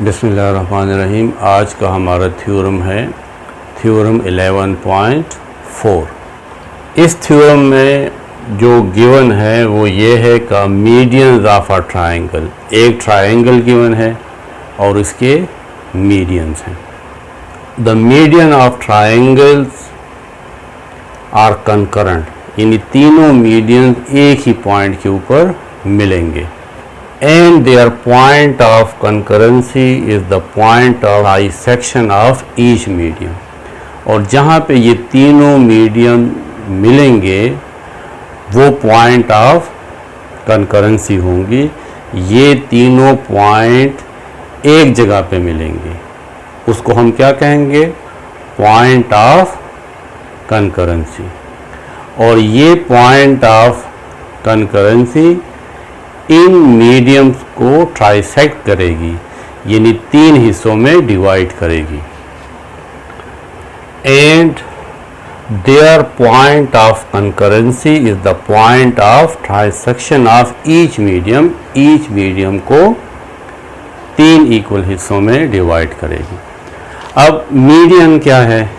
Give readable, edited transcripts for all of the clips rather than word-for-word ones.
बिस्मिल्लाहिर्रहमानिर्रहीम। आज का हमारा थ्योरम है थ्योरम 11.4। इस थ्योरम में जो गिवन है वो ये है कि मीडियंस ऑफ अ ट्रायंगल, एक ट्रायंगल गिवन है और इसके मीडियंस हैं। The median of triangles are concurrent, यानी तीनों मीडियंस एक ही पॉइंट के ऊपर मिलेंगे। And their point of concurrency is the point of bisection of each medium। और जहाँ पे ये तीनों मीडियम मिलेंगे वो पॉइंट ऑफ कंकरेंसी होंगी। ये तीनों पॉइंट एक जगह पे मिलेंगे, उसको हम क्या कहेंगे? Point of concurrency. और ये point of concurrency in mediums को ट्राइसेक्ट करेगी, यानी तीन हिस्सों में डिवाइड करेगी। And their point of concurrency is the point of trisection of each medium. Each medium को तीन इक्वल हिस्सों में डिवाइड करेगी। अब मीडियन क्या है?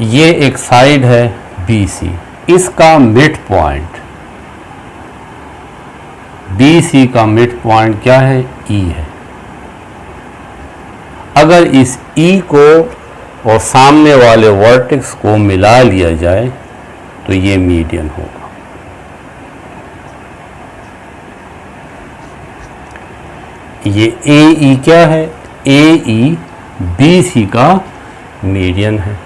ये एक साइड है BC, इसका मिड पॉइंट BC का मिड पॉइंट क्या है? E है। अगर इस E को और सामने वाले वर्टेक्स को मिला लिया जाए तो ये मीडियन होगा। ये AE क्या है? AE BC का मीडियन है।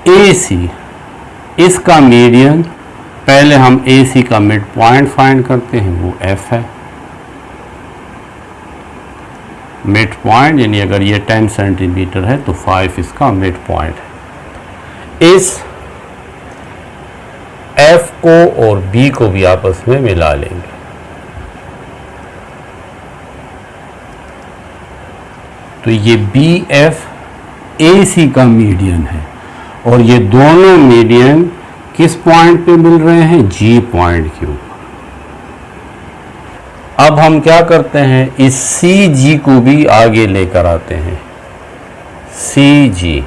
AC इसका मीडियन, पहले हम AC का मिड पॉइंट फाइंड करते हैं, वो F है। मिड पॉइंट यानी अगर ये 10 सेंटीमीटर है तो 5 इसका मिड पॉइंट है। इस F को और B को भी आपस में मिला लेंगे। तो ये BF AC का मीडियन है और ये दोनों मीडियन किस पॉइंट पे मिल रहे हैं? G पॉइंट के ऊपर। अब हम क्या करते हैं? इस CG को भी आगे लेकर आते हैं। CG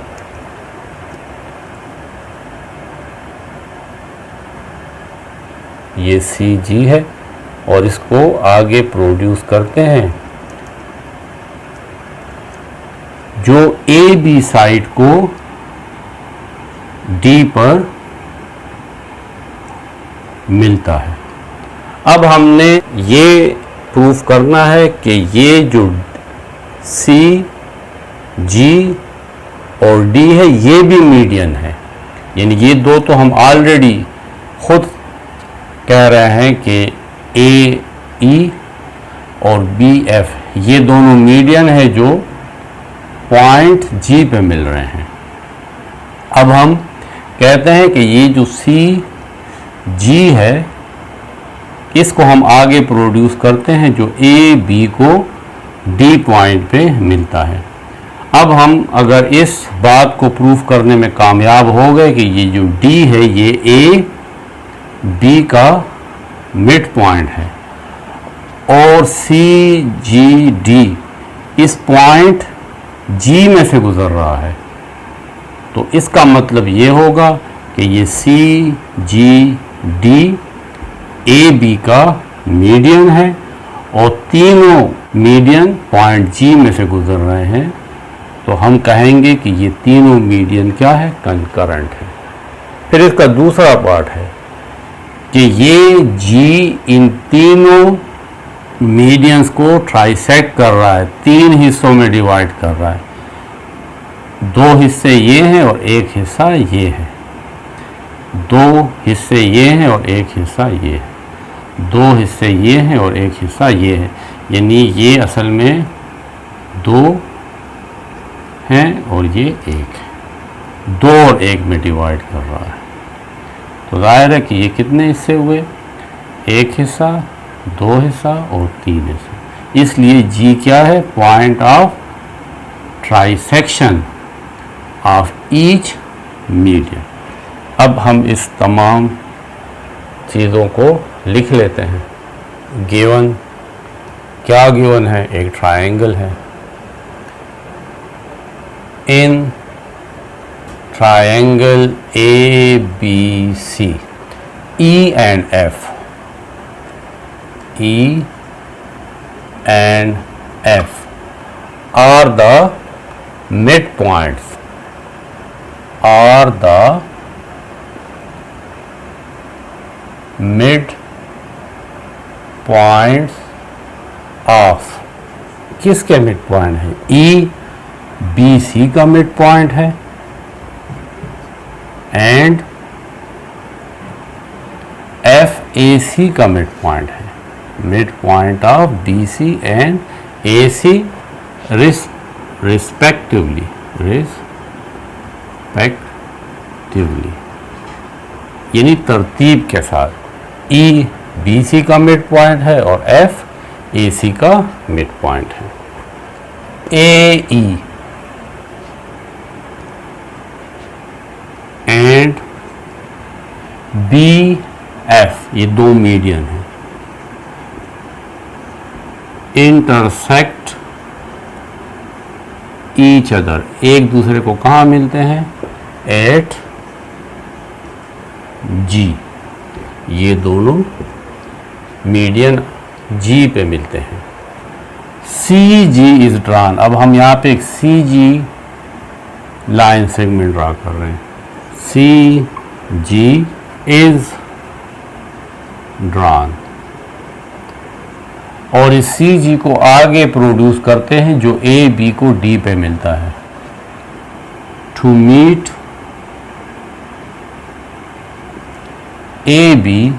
ये CG है और इसको आगे प्रोड्यूस करते हैं, जो AB साइड को D पर मिलता है। अब हमने ये प्रूफ करना है कि ये जो C, G और D है ये भी मीडियन है, यानी ये दो तो हम ऑलरेडी खुद कह रहे हैं कि AE और BF ये दोनों मीडियन है जो पॉइंट G पे मिल रहे हैं। अब हम कहते हैं कि ये जो CG है इसको हम आगे प्रोड्यूस करते हैं, जो AB को D पॉइंट पे मिलता है। अब हम अगर इस बात को प्रूफ करने में कामयाब हो गए कि ये जो D है ये AB का मिड पॉइंट है और CGD इस पॉइंट G में से गुजर रहा है, तो इसका मतलब ये होगा कि ये CGD AB का मीडियन है और तीनों मीडियन पॉइंट G में से गुजर रहे हैं, तो हम कहेंगे कि ये तीनों मीडियन क्या है? कंकरेंट है। फिर इसका दूसरा पार्ट है कि ये G इन तीनों मीडियंस को ट्राइसेक्ट कर रहा है, तीन हिस्सों में डिवाइड कर रहा है। दो हिस्से ये हैं और एक हिस्सा ये है, दो हिस्से ये हैं और एक हिस्सा ये है, दो हिस्से ये हैं और एक हिस्सा ये है, यानी ये असल में दो हैं और ये एक है, दो और एक में डिवाइड कर रहा है। तो जाहिर है कि ये कितने हिस्से हुए? एक हिस्सा, दो हिस्सा और तीन हिस्सा। इसलिए G क्या है? Point of trisection of each medium. अब हम इस तमाम चीज़ों को लिख लेते हैं। गिवन क्या गिवन है, एक ट्रायंगल है। In triangle ABC, E and F, E and F are the midpoints, are the mid points of, किसके मिड पॉइंट है? E BC का मिड पॉइंट है एंड FAC का मिड पॉइंट है, mid point of BC and AC respectively, यानी तरतीब के साथ। E BC का मिड पॉइंट है और F AC का मिड पॉइंट है। AE एंड BF, ये दो मीडियन हैं, इंटरसेक्ट ईच अदर, एक दूसरे को कहाँ मिलते हैं? एट G, ये दोनों मीडियन G पे मिलते हैं। CG इज ड्रॉन, अब हम यहाँ पे एक CG लाइन सेगमेंट ड्रा कर रहे हैं। CG इज ड्रॉन और इस CG को आगे प्रोड्यूस करते हैं जो AB को D पे मिलता है। To meet AB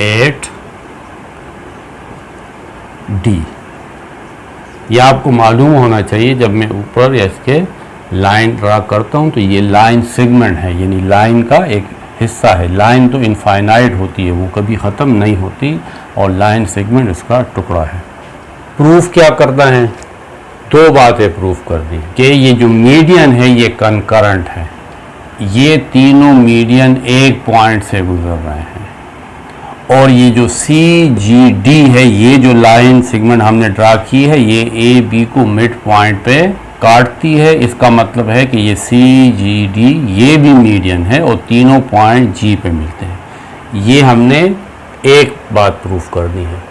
at D, यह आपको मालूम होना चाहिए। जब मैं ऊपर या इसके लाइन ड्रा करता हूं तो ये लाइन सेगमेंट है, यानी लाइन का एक हिस्सा है। लाइन तो इनफाइनाइट होती है, वो कभी ख़त्म नहीं होती, और लाइन सेगमेंट इसका टुकड़ा है। प्रूफ क्या करना है? दो बातें प्रूफ कर दी कि ये जो मीडियन है ये कनकरेंट है, ये तीनों मीडियन एक पॉइंट से गुजर रहे हैं, और ये जो CGD है, ये जो लाइन सेगमेंट हमने ड्रा की है, ये AB को मिड पॉइंट पे काटती है। इसका मतलब है कि ये CGD ये भी मीडियन है और तीनों पॉइंट G पे मिलते हैं। ये हमने एक बात प्रूफ कर दी है।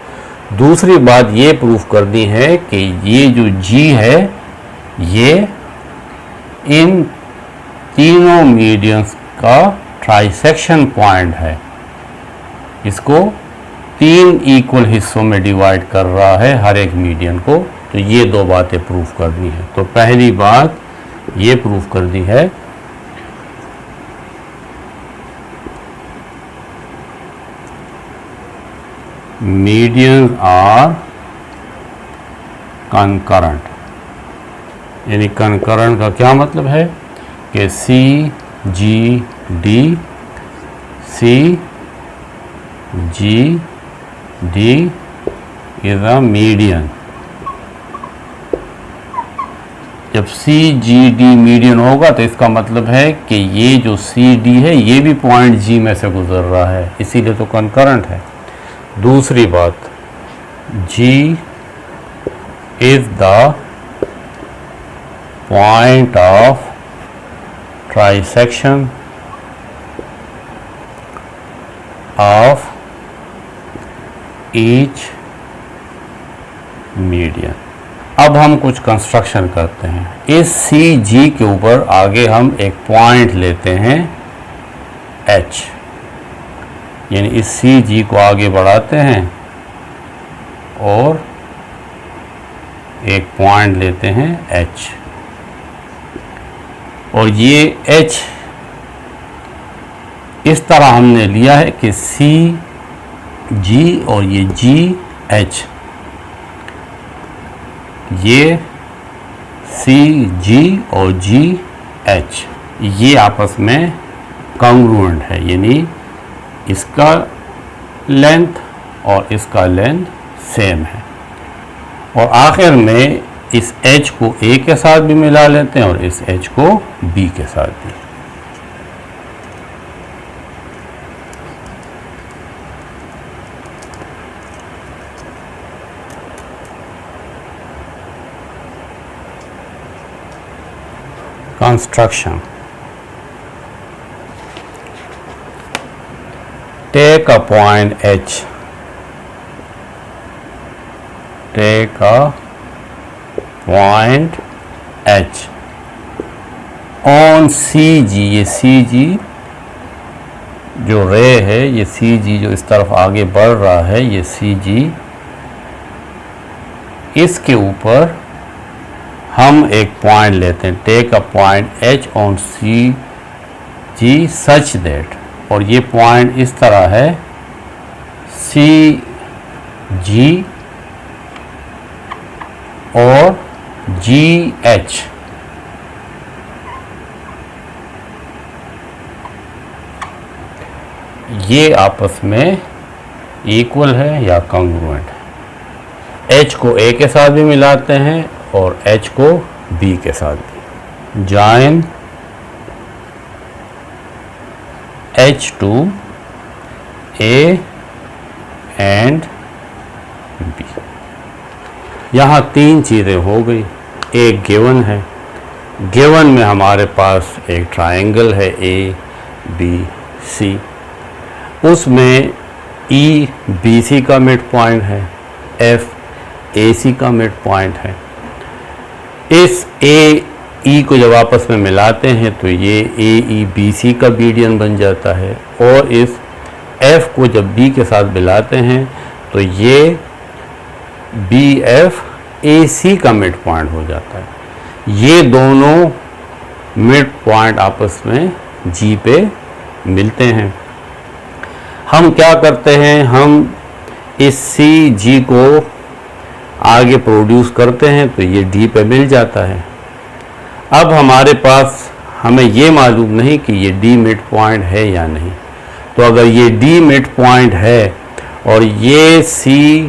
दूसरी बात ये प्रूफ कर दी है कि ये जो G है ये इन तीनों मीडियंस का ट्राइसेक्शन पॉइंट है, इसको तीन इक्वल हिस्सों में डिवाइड कर रहा है हर एक मीडियन को। तो ये दो बातें प्रूफ करनी है। तो पहली बात ये प्रूफ कर दी है मीडियन आर कनकरेंट, यानी कनकरेंट का क्या मतलब है कि CGD is a median। जब CGD मीडियन होगा तो इसका मतलब है कि ये जो CD है ये भी पॉइंट G में से गुजर रहा है, इसीलिए तो कनकरेंट है। दूसरी बात, G is the point of trisection of each median. अब हम कुछ कंस्ट्रक्शन करते हैं। इस CG के ऊपर आगे हम एक पॉइंट लेते हैं H, यानी इस CG को आगे बढ़ाते हैं और एक पॉइंट लेते हैं H, और ये H इस तरह हमने लिया है कि CG और ये GH, ये CG और GH ये आपस में कॉन्ग्रुएंट है, यानी इसका लेंथ और इसका लेंथ सेम है। और आखिर में इस H को A के साथ भी मिला लेते हैं और इस H को B के साथ भी। construction. Take a point H. Take a point H on CG. ये CG जो रे है, ये CG जो इस तरफ आगे बढ़ रहा है, ये CG, इसके ऊपर हम एक पॉइंट लेते हैं. Take a point H on CG such that, और ये पॉइंट इस तरह है CG और GH. ये आपस में इक्वल है या कॉन्ग्रुएंट है. H को A के साथ भी मिलाते हैं और H को B के साथ भी. Join H to A and B. यहाँ तीन चीज़ें हो गई. एक गिवन है, गिवन में हमारे पास एक ट्रायंगल है ABC, उसमें EBC का मिड पॉइंट है, FAC का मिड पॉइंट है. इस AE को जब आपस में मिलाते हैं तो ये AEBC का मीडियन बन जाता है, और इस F को जब B के साथ मिलाते हैं तो ये BFAC का मिड पॉइंट हो जाता है. ये दोनों मिड पॉइंट आपस में G पे मिलते हैं. हम क्या करते हैं, हम इस CG को आगे प्रोड्यूस करते हैं तो ये D पे मिल जाता है. अब हमारे पास, हमें ये मालूम नहीं कि ये D मिड पॉइंट है या नहीं. तो अगर ये D मिड पॉइंट है और ये CGD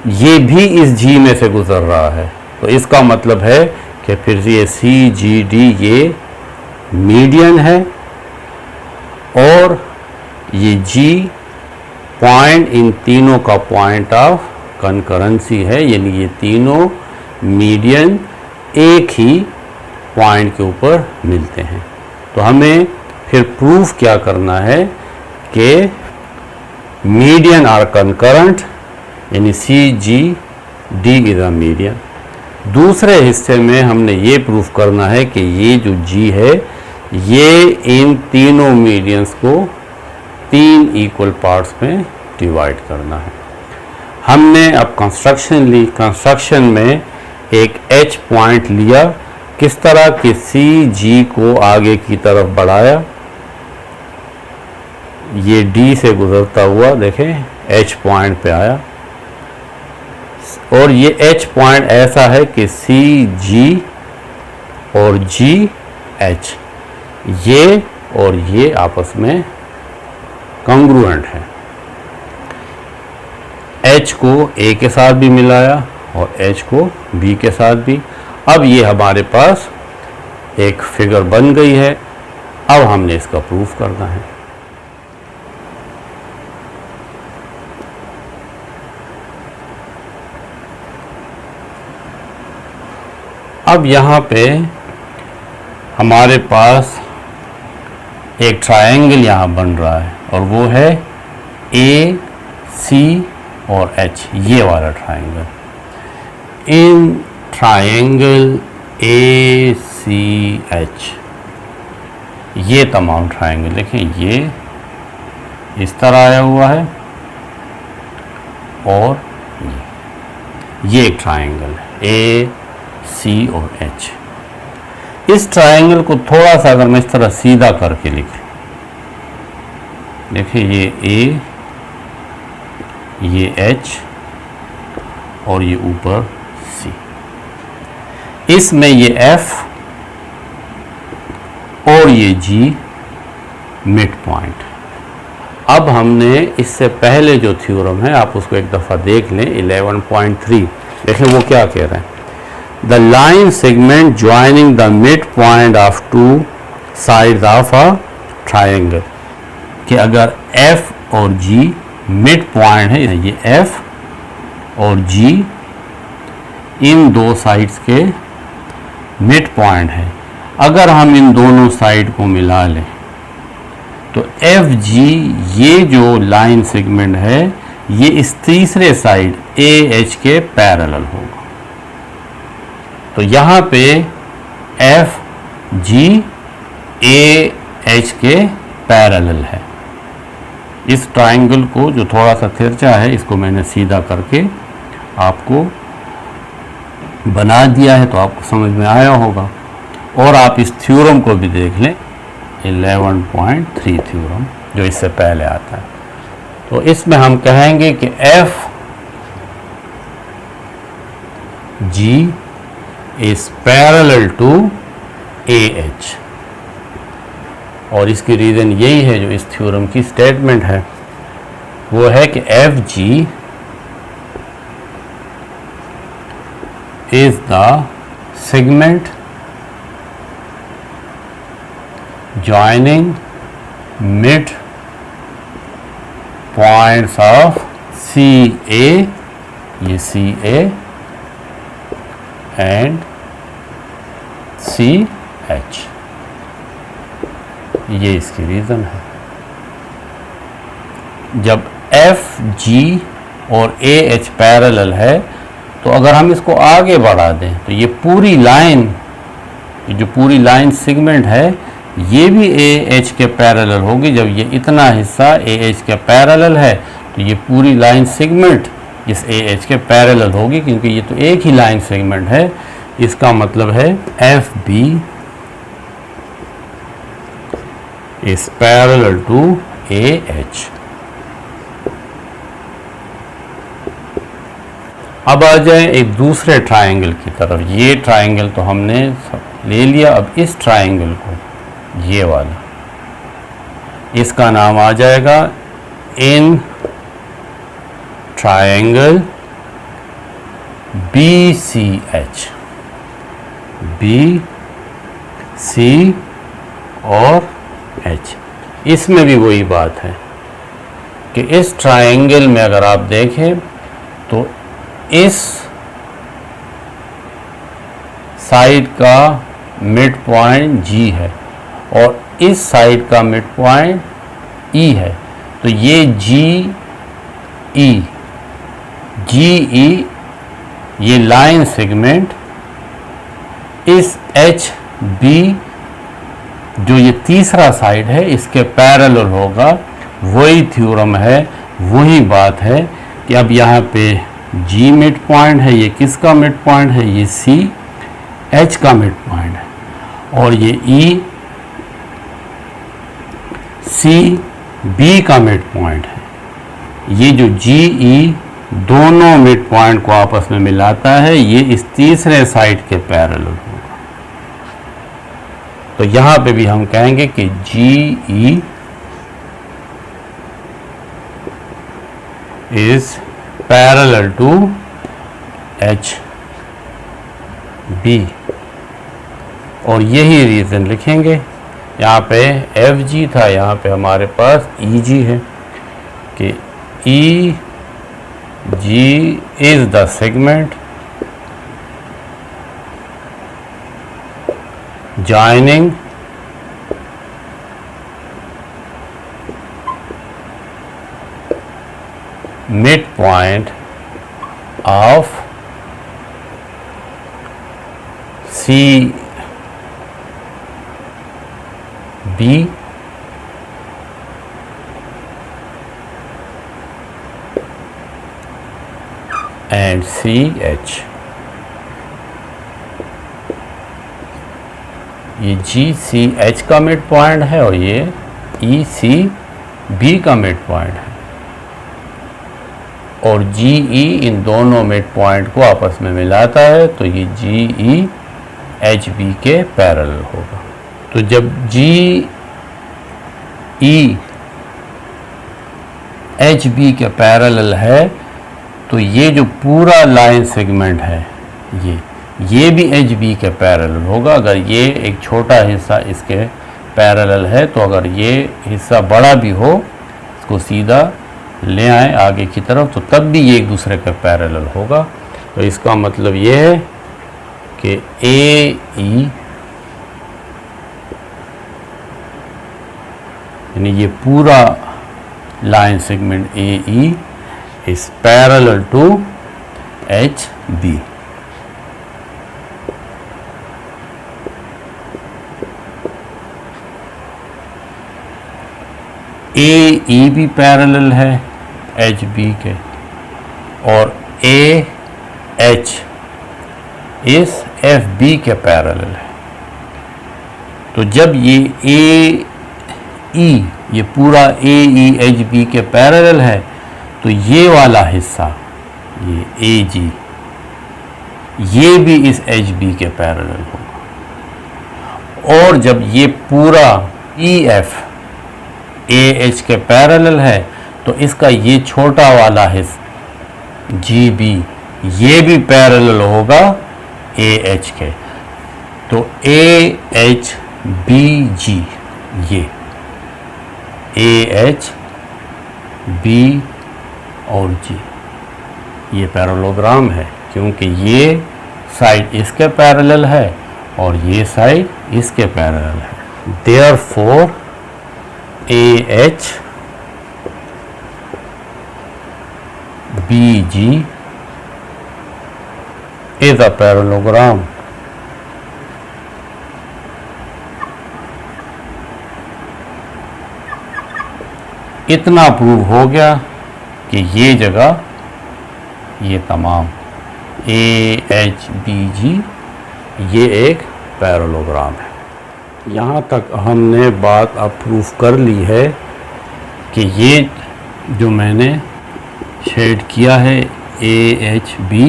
ये भी इस G में से गुजर रहा है, तो इसका मतलब है कि फिर ये CGD ये मीडियन है, और ये G पॉइंट इन तीनों का पॉइंट ऑफ कंकरेंसी है, यानी ये तीनों मीडियन एक ही पॉइंट के ऊपर मिलते हैं. तो हमें फिर प्रूफ क्या करना है कि मीडियन आर कंकरेंट, यानी CGD इज अ मीडियन. दूसरे हिस्से में हमने ये प्रूफ करना है कि ये जो G है ये इन तीनों मीडियंस को 3 इक्वल पार्ट्स में डिवाइड करना है. हमने अब कंस्ट्रक्शन ली. कंस्ट्रक्शन में एक H पॉइंट लिया, किस तरह कि CG को आगे की तरफ बढ़ाया, ये D से गुजरता हुआ देखें H पॉइंट पे आया, और ये H पॉइंट ऐसा है कि CG और GH ये और ये आपस में कॉन्ग्रुएंट है. H को A के साथ भी मिलाया और H को B के साथ भी. अब ये हमारे पास एक फिगर बन गई है. अब हमने इसका प्रूफ करना है. अब यहाँ पे हमारे पास एक ट्रायंगल यहाँ बन रहा है, और वो है AC और H, ये वाला ट्रायंगल. इन ट्रायंगल ACH ये तमाम ट्रायंगल देखें, ये इस तरह आया हुआ है, और ये एक ट्रायंगल है AC और H. इस ट्रायंगल को थोड़ा सा अगर मैं इस तरह सीधा करके लिखूं, देखिए ये A, ये H और ये ऊपर C. इसमें ये F और ये G मिड पॉइंट. अब हमने इससे पहले जो थ्योरम है आप उसको एक दफ़ा देख लें, 11.3. देखें वो क्या कह रहे हैं. The line segment joining the midpoint of two sides of a triangle, कि अगर F और G मिड पॉइंट है, ये F और G इन दो साइड्स के मिड पॉइंट है। अगर हम इन दोनों साइड को मिला लें तो एफ जी, ये जो लाइन सेगमेंट है, ये इस तीसरे साइड ए एच के पैरेलल होगा। तो यहाँ पे एफ जी ए एच के पैरेलल है। इस ट्राइंगल को जो थोड़ा सा तिरछा है, इसको मैंने सीधा करके आपको बना दिया है, तो आपको समझ में आया होगा। और आप इस थ्योरम को भी देख लें, 11.3 थ्योरम जो इससे पहले आता है। तो इसमें हम कहेंगे कि F G is parallel to A H, और इसकी रीज़न यही है, जो इस थ्योरम की स्टेटमेंट है वो है कि F G is the segment joining mid points of CA, ये CA and CH, ये इसकी रीज़न है। जब FG और AH पैरेलल है, तो अगर हम इसको आगे बढ़ा दें तो ये पूरी लाइन, ये जो पूरी लाइन सेगमेंट है, ये भी ए एच के पैरेलल होगी। जब ये इतना हिस्सा ए एच के पैरेलल है, तो ये पूरी लाइन सेगमेंट इस ए एच के पैरेलल होगी, क्योंकि ये तो एक ही लाइन सेगमेंट है। इसका मतलब है F B is parallel to A H. अब आ जाए एक दूसरे ट्राइंगल की तरफ। ये ट्राइंगल तो हमने ले लिया। अब इस ट्राइंगल को, ये वाला, इसका नाम आ जाएगा in triangle B C H. B C और एच, इसमें भी वही बात है कि इस ट्राइंगल में अगर आप देखें तो इस साइड का मिड पॉइंट जी है और इस साइड का मिड पॉइंट ई है। तो ये जी ई ये लाइन सेगमेंट इस एच बी, जो ये तीसरा साइड है, इसके पैरेलल होगा। वही थ्योरम है, वही बात है कि अब यहाँ पे जी मिड पॉइंट है, ये किसका मिड पॉइंट है? ये सी एच का मिड पॉइंट है, और ये ई सी बी का मिड पॉइंट है। ये जो जी ई दोनों मिड पॉइंट को आपस में मिलाता है, ये इस तीसरे साइड के पैरेलल होगा। तो यहाँ पे भी हम कहेंगे कि G E is parallel to H B, और यही रीज़न लिखेंगे। यहाँ पे एफ जी था, यहाँ पे हमारे पास ई जी है कि E G is the segment joining mid point of C B and C H. ये जी सी एच का मिड पॉइंट है और ये ई सी बी का मिड पॉइंट है, और जी ई इन दोनों मिड पॉइंट को आपस में मिलाता है, तो ये जी ई एच बी के पैरेलल होगा। तो जब जी ई एच बी के पैरेलल है, तो ये जो पूरा लाइन सेगमेंट है, ये भी एच बी के पैरेलल होगा। अगर ये एक छोटा हिस्सा इसके पैरेलल है, तो अगर ये हिस्सा बड़ा भी हो, इसको सीधा ले आए आगे की तरफ, तो तब भी ये एक दूसरे के पैरेलल होगा। तो इसका मतलब ये है कि ए ई, यानी ये पूरा line segment A E is parallel to H B. A E भी पैरेलल है एच बी के, और A H is F B के पैरेलल है। तो जब ये ए ई, ये पूरा ए ई एच बी के पैरेलल है, तो ये वाला हिस्सा, ये ए जी, ये भी इस एच बी के पैरेलल होगा। और जब ये पूरा ई एफ ए एच के पैरेलल है, तो इसका ये छोटा वाला हिस्सा जी बी, ये भी पैरेलल होगा ए एच के। तो ए एच बी जी, ये ए एच बी और जी, ये पैरेललोग्राम है, क्योंकि ये साइड इसके पैरेलल है और ये साइड इसके पैरेलल है। Therefore A H B G is a parallelogram. इतना प्रूव हो गया कि ये जगह, ये तमाम ए एच बी जी, ये एक पैरेललोग्राम है। यहाँ तक हमने बात अब प्रूफ कर ली है कि ये जो मैंने शेड किया है ए एच बी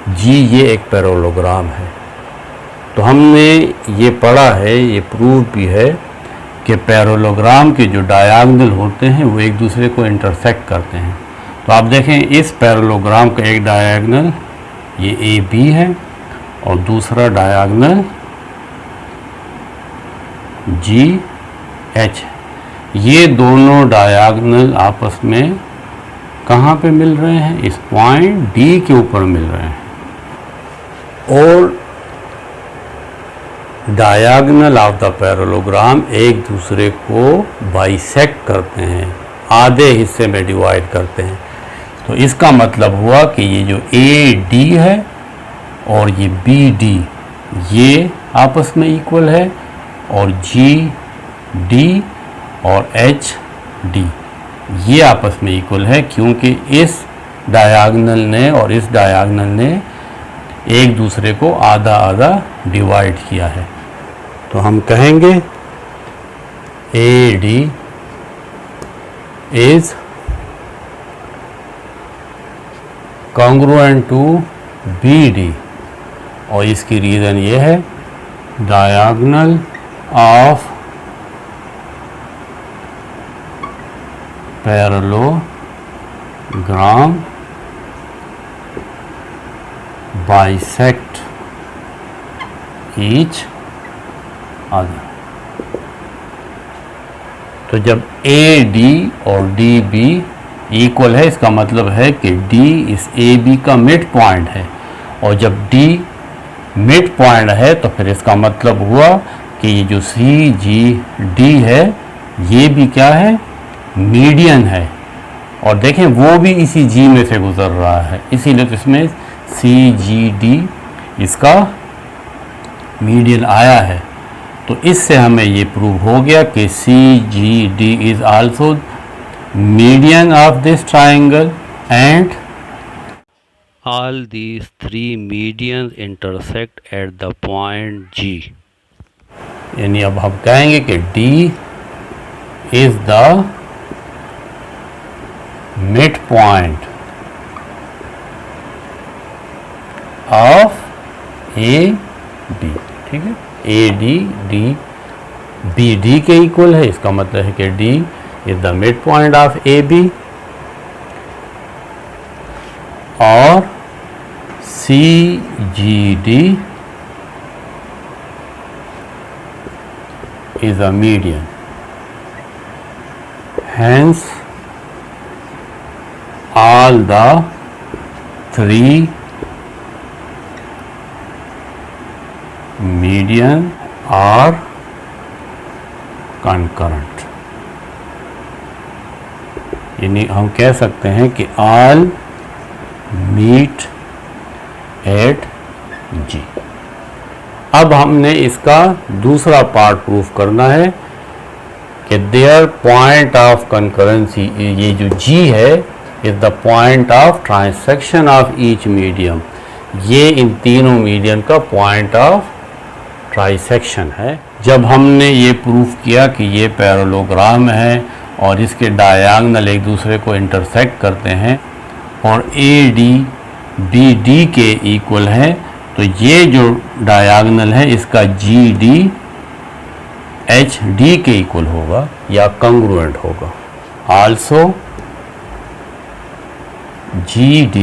जी, ये एक पैरेललोग्राम है। तो हमने ये पढ़ा है, ये प्रूफ भी है कि पैरेललोग्राम के जो डायगोनल होते हैं वो एक दूसरे को इंटरसेक्ट करते हैं। तो आप देखें, इस पैरेललोग्राम का एक डायगोनल ये ए बी है और दूसरा डायगोनल जी एच। ये दोनों डायगोनल आपस में कहाँ पे मिल रहे हैं? इस पॉइंट डी के ऊपर मिल रहे हैं। और डायगोनल ऑफ द पैरेललोग्राम एक दूसरे को बाइसेक्ट करते हैं, आधे हिस्से में डिवाइड करते हैं। तो इसका मतलब हुआ कि ये जो ए डी है और ये बी डी, ये आपस में इक्वल है, और जी डी और एच डी ये आपस में इक्वल है, क्योंकि इस डायगोनल ने और इस डायगोनल ने एक दूसरे को आधा आधा डिवाइड किया है। तो हम कहेंगे A D is congruent to B D, और इसकी रीज़न ये है, diagonal of parallelogram bisect each other. तो जब ए डी और डी बी इक्वल है, इसका मतलब है कि डी इस ए बी का मिड पॉइंट है, और जब डी मिड पॉइंट है तो फिर इसका मतलब हुआ कि ये जो सी जी डी है ये भी क्या है? मीडियन है। और देखें वो भी इसी जी में से गुजर रहा है, इसीलिए तो इसमें सी जी डी इसका मीडियन आया है। तो इससे हमें ये प्रूव हो गया कि C G D is also median of this triangle and all these three medians intersect at the point G। यानी अब हम कहेंगे कि D is the midpoint of A B। ठीक है, A D D B D के equal है, इसका मतलब है कि D is the midpoint of A B, और C G D is a median, hence all the 3 median are concurrent, यानी हम कह सकते हैं कि all meet at G। अब हमने इसका दूसरा पार्ट प्रूफ करना है कि देयर पॉइंट ऑफ कंकरेंसी, ये जो G है is the point of transaction of each medium, ये इन तीनों मीडियम का पॉइंट ऑफ ट्रांसैक्शन है। जब हमने ये प्रूफ किया कि ये पैरेललोग्राम है और इसके डायगोनल एक दूसरे को इंटरसेक्ट करते हैं और AD BD के इक्वल है, तो ये जो डायगोनल है इसका GD HD के इक्वल होगा या कंग्रुएंट होगा। Also GD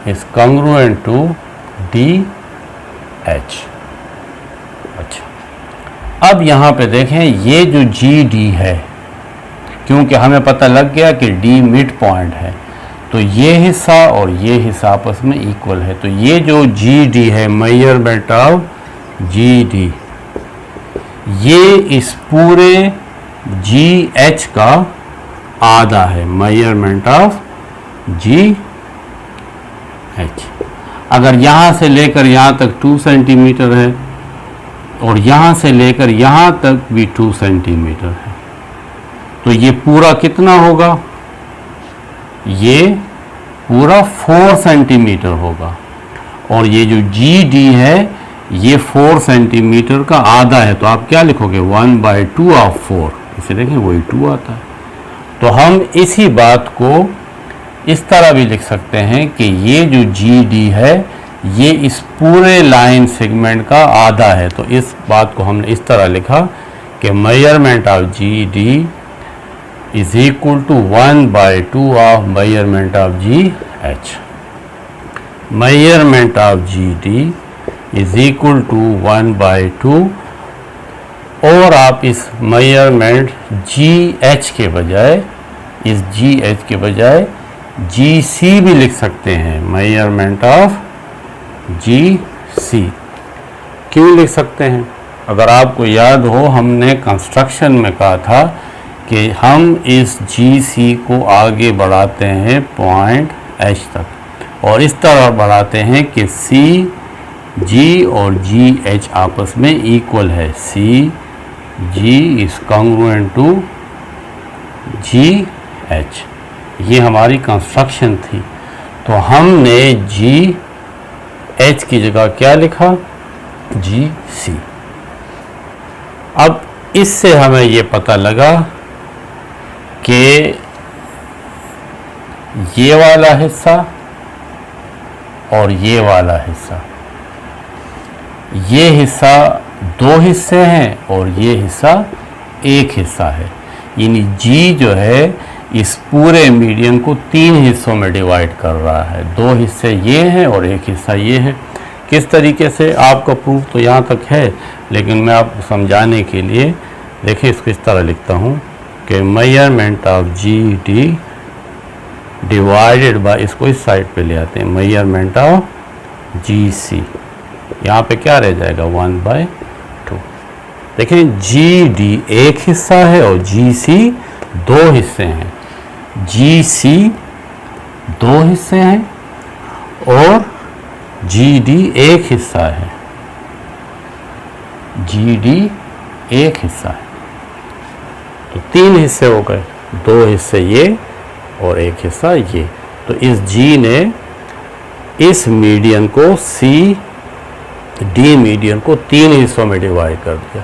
is congruent to DH। अच्छा, अब यहाँ पे देखें ये जो GD है, क्योंकि हमें पता लग गया कि D मिड पॉइंट है, तो ये हिस्सा और ये हिस्सा आपस में इक्वल है, तो ये जो GD है मेजरमेंट ऑफ GD, ये इस पूरे GH का आधा है, मेजरमेंट ऑफ GH। अगर यहाँ से लेकर यहाँ तक 2 सेंटीमीटर है और यहाँ से लेकर यहाँ तक भी 2 सेंटीमीटर है, तो ये पूरा कितना होगा? ये पूरा 4 सेंटीमीटर होगा, और ये जो GD है ये 4 सेंटीमीटर का आधा है, तो आप क्या लिखोगे? 1/2 ऑफ 4। इसे देखें वही 2 आता है। तो हम इसी बात को इस तरह भी लिख सकते हैं कि ये जो GD है ये इस पूरे लाइन सेगमेंट का आधा है, तो इस बात को हमने इस तरह लिखा कि measurement of GD is equal to 1/2 of measurement of GH। measurement of GD is equal to 1/2, और आप इस measurement GH के बजाय, इस GH के बजाय GC भी लिख सकते हैं, measurement of GC। क्यों लिख सकते हैं? अगर आपको याद हो, हमने कंस्ट्रक्शन में कहा था कि हम इस GC को आगे बढ़ाते हैं पॉइंट H तक, और इस तरह बढ़ाते हैं कि CG और GH आपस में इक्वल है। CG is congruent to GH। ये हमारी कंस्ट्रक्शन थी, तो हमने GH की जगह क्या लिखा? GC। अब इससे हमें ये पता लगा कि ये वाला हिस्सा और ये वाला हिस्सा, ये हिस्सा 2 हिस्से हैं और ये हिस्सा 1 हिस्सा है, यानी G जो है इस पूरे मीडियम को 3 हिस्सों में डिवाइड कर रहा है। 2 हिस्से ये हैं और 1 हिस्सा ये है। किस तरीके से? आपका प्रूफ तो यहाँ तक है, लेकिन मैं आपको समझाने के लिए देखिए इसको इस तरह लिखता हूँ कि measurement of GD divided by, इसको इस साइड पे ले आते हैं, मेजरमेंट ऑफ GC, यहाँ पे क्या रह जाएगा? 1/2। देखें GD 1 हिस्सा है और GC 2 हिस्से हैं। GC 2 हिस्से हैं और GD 1 हिस्सा है। GD 1 हिस्सा है, तो 3 हिस्से हो गए, 2 हिस्से ये और 1 हिस्सा ये। तो इस G ने इस मीडियन को CD मीडियन को 3 हिस्सों में डिवाइड कर दिया।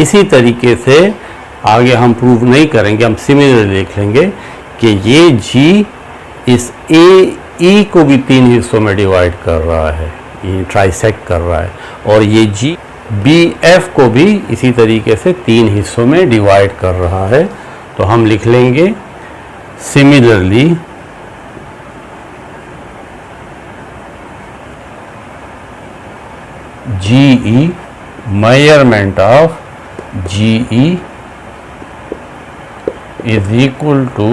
इसी तरीके से आगे हम प्रूव नहीं करेंगे, हम सिमिलरली लिख लेंगे कि ये G इस AE को भी 3 हिस्सों में डिवाइड कर रहा है, ये ट्राइसेक्ट कर रहा है, और ये G BF को भी इसी तरीके से 3 हिस्सों में डिवाइड कर रहा है। तो हम लिख लेंगे similarly GE, measurement of GE is equal to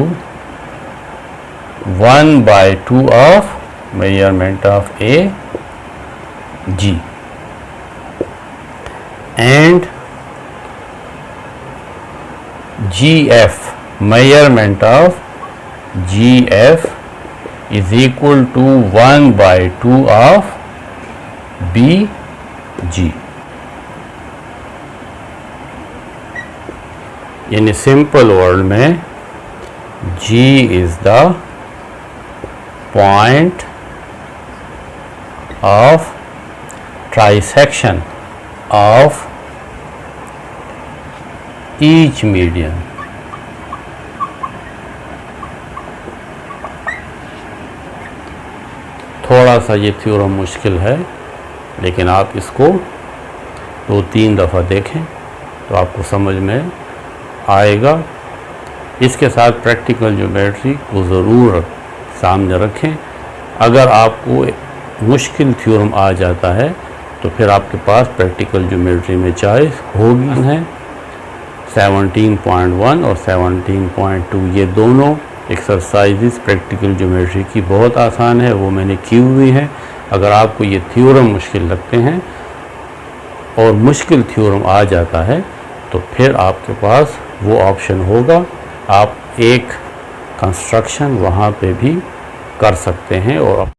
1/2 of measurement of AG and GF, measurement of GF is equal to 1/2 of BG. In a simple word में G is the point of trisection of each median. थोड़ा सा ये theorem मुश्किल है, लेकिन आप इसको 2-3 दफ़ा देखें तो आपको समझ में आएगा। इसके साथ प्रैक्टिकल ज्योमेट्री को ज़रूर सामने रखें। अगर आपको मुश्किल थ्योरम आ जाता है तो फिर आपके पास प्रैक्टिकल ज्योमेट्री में चॉइस होगी है 17.1 और 17.2। ये दोनों एक्सरसाइजेस प्रैक्टिकल ज्योमेट्री की बहुत आसान है, वो मैंने की हुई है। अगर आपको ये थ्योरम मुश्किल लगते हैं और मुश्किल थ्योरम आ जाता है तो फिर आपके पास वो ऑप्शन होगा, आप एक कंस्ट्रक्शन वहाँ पे भी कर सकते हैं और